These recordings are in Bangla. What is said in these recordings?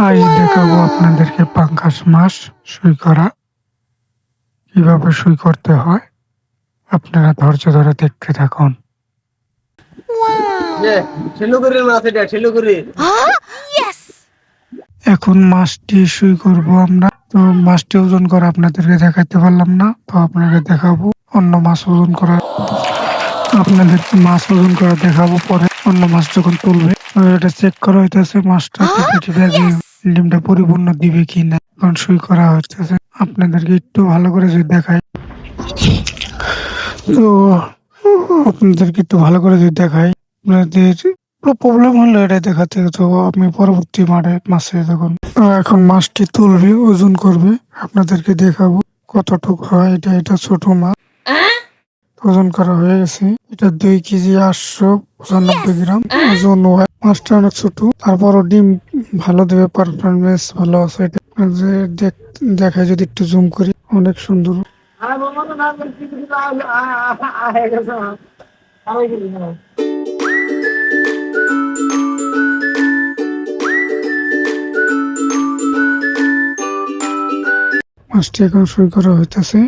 আজ দেখাবো আপনাদেরকে পাঙ্গাস মাছ সুই করা, কিভাবে সুই করতে হয়। আপনারা ধৈর্য ধরে দেখতে থাকুন। এখন মাছটি সুই করব আমরা। তো মাছটি ওজন করা আপনাদেরকে দেখাতে পারলাম না, তো আপনাকে দেখাবো অন্য মাছ ওজন করা। আপনাদেরকে মাছ ওজন করা দেখাবো পরে, অন্য মাছ যখন তুলবে। এটা চেক করা হইতেছে মাছটা টিপে টিপে ডিমটা পরিপূর্ণ দিবে কিনা, কারণ সুই করা হইতেছে। আপনাদেরকে একটু ভালো করে যদি দেখাই, তো আপনাদেরকে একটু ভালো করে যদি দেখাই, আপনাদের প্রবলেম হলে এটা দেখাতে, তো আমি পরবর্তী মাছে দেখুন। এখন মাছটি তুলবে, ওজন করবে, আপনাদেরকে দেখাবো কতটুকু হয়। এটা ছোট মাছ, ওজন করা হয়ে গেছে। এটা 2 কেজি 895 গ্রাম ওজন হয়। মাছটা অনেক ছোট, তারপরও ডিম ভালো দেবে, পারফরমেন্স ভালো আছে। এটা দেখায় যদি একটু জুম করি, অনেক সুন্দর। মাছটি এখন সই করা হইতেছে।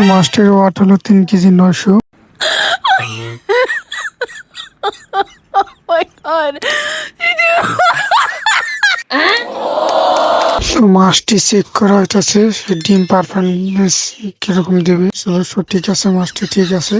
মাছটির ওয়াট হলো 3 কেজি 900। তো মাছটি চেক করা হইতেছে, ডিম পারফরমেন্স কিরকম দেবে। ঠিক আছে, মাছটি ঠিক আছে।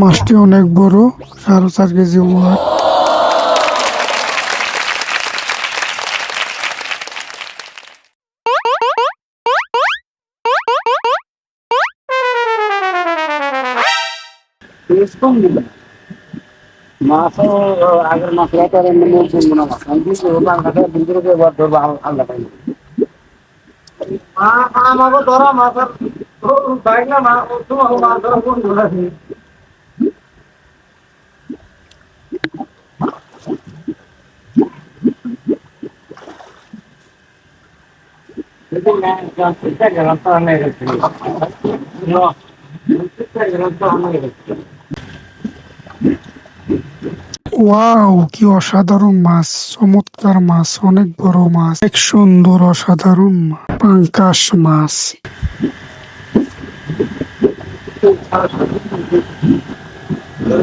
মাছটি অনেক বড়, 4.5 কেজি ওয়াট। মাছও আগের মাছ আলাদা আমাকে ধরা মাছের বাইক না মাছ ধরা কোন ধরা ওয়াও, কি অসাধারণ মাছ, চমৎকার মাছ, অনেক বড় মাছ, এক সুন্দর অসাধারণ পাঙ্গাস মাছ।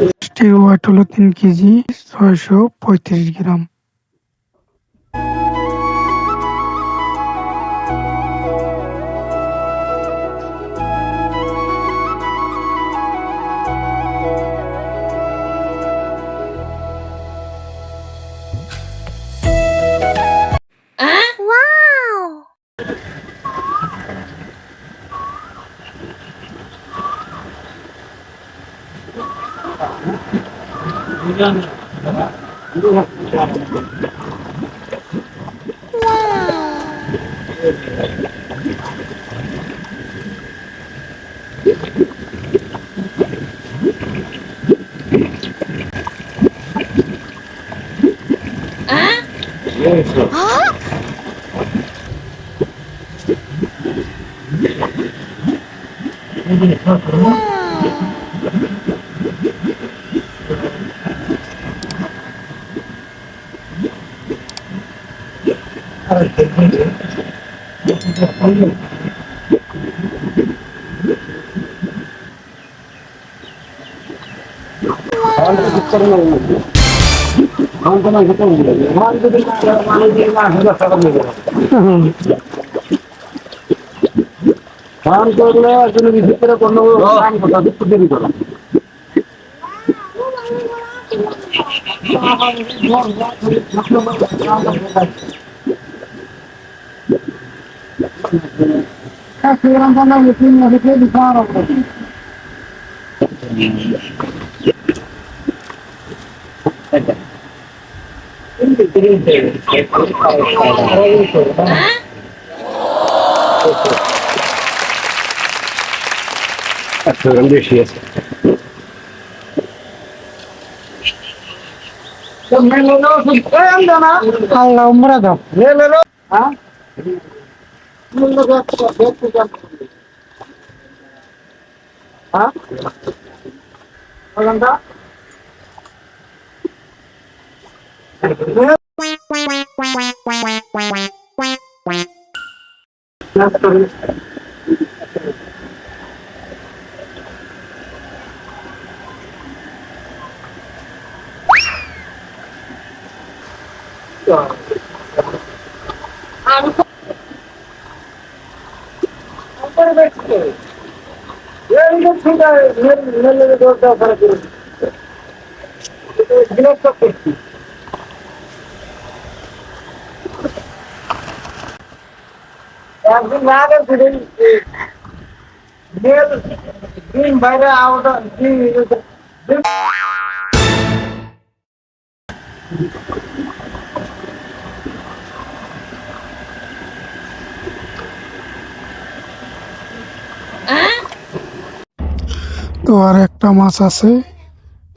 মাছটির ওয়েট হলো 3 কেজি 635 গ্রাম। ধান করলে আসলে ভিতরে কোনো কাম কথা একটু দেরি করো বেশি আছে আল্লাহ উমরা দাও। একদিন না দিন বাইরে আওটা তো আর একটা মাছ আছে,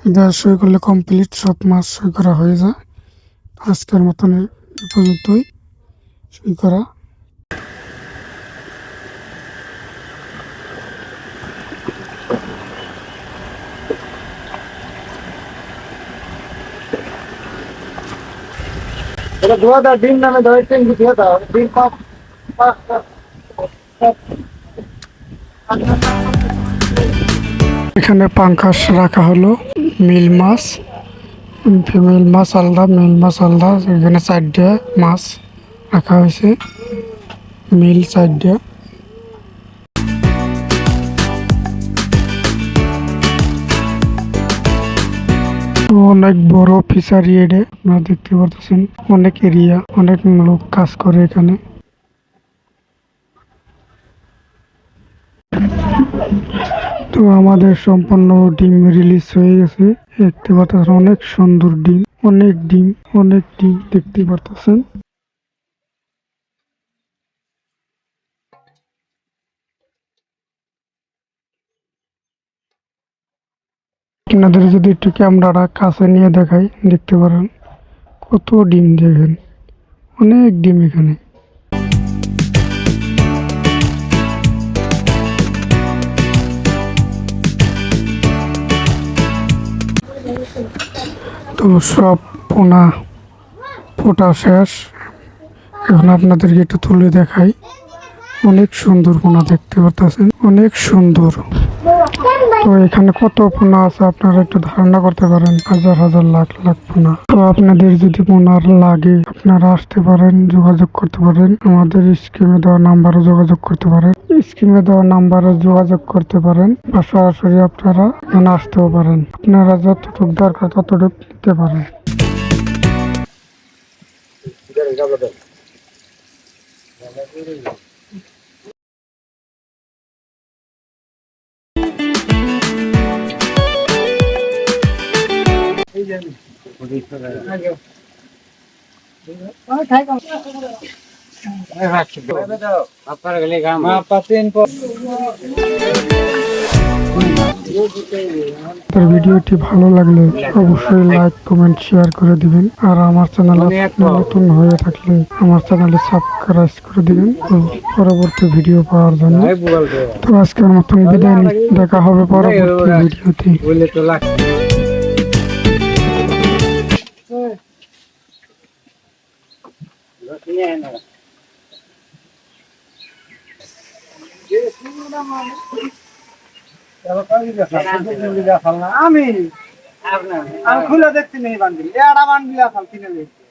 এটা সই করলে কমপ্লিট, সব মাছ সই করা হয়ে যায়। আজকের মতন এই পর্যন্তই সই করা। এটা ধোয়া দাও ডিম নামে ধরেছে ধোয়া দাও ডিম পাঁচটা এখানে পাঙ্কাশ রাখা হলো, মিল মাছ, ফিমেল মাছ আলাদা, মেল মাছ আলাদা। এখানে 4টে মাছ রাখা হয়েছে, মিল 4টে। অনেক বড় ফিশারি, এটা আপনারা দেখতে পাচ্ছেন, অনেক এরিয়া, অনেক লোক কাজ করে এখানে। তো আমাদের সম্পূর্ণ ডিম রিলিজ হয়ে গেছে, দেখতে পাচ্ছেন অনেক সুন্দর ডিম, অনেক ডিম, অনেক ডিম দেখতে পাচ্ছেন। আপনাদের যদি একটু ক্যামেরাটা কাছে নিয়ে দেখাই, দেখতে পারেন কত ডিম, দেখেন অনেক ডিম এখানে। তো সব পোনা ফোটা শেষ, এখন আপনাদেরকে একটু তুলে দেখাই। অনেক সুন্দর পোনা দেখতে পাচ্ছেন, অনেক সুন্দর। তো এখানে কত পোনা আছে আপনারা একটু ধারণা করতে পারেন, হাজার হাজার লাখ লাখ পোনা। তো আপনাদের যদি পোনার লাগে আপনারা আসতে পারেন, যোগাযোগ করতে পারেন, আমাদের স্ক্রিনে দেওয়া নাম্বারে যোগাযোগ করতে পারেন, স্ক্রিনে দেওয়া নাম্বারে যোগাযোগ করতে পারেন, বা সরাসরি আপনারা এখানে আসতেও পারেন। আপনারা যতটুকু দরকার ততটুকু নিতে পারেন। তার ভিডিওটি ভালো লাগলে অবশ্যই লাইক কমেন্ট শেয়ার করে দিবেন, আর আমার চ্যানেলে নতুন হয়ে থাকলে আমার চ্যানেলে সাবস্ক্রাইব করে দিবেন পরবর্তী ভিডিও পাওয়ার জন্য। তো আজকের মতন বিদায় দেখা হবে পরবর্তী ভিডিওতে। আমি খুলে দেখছি নেই বান্ডিল এটা বান্ডিল কিনে দেখছি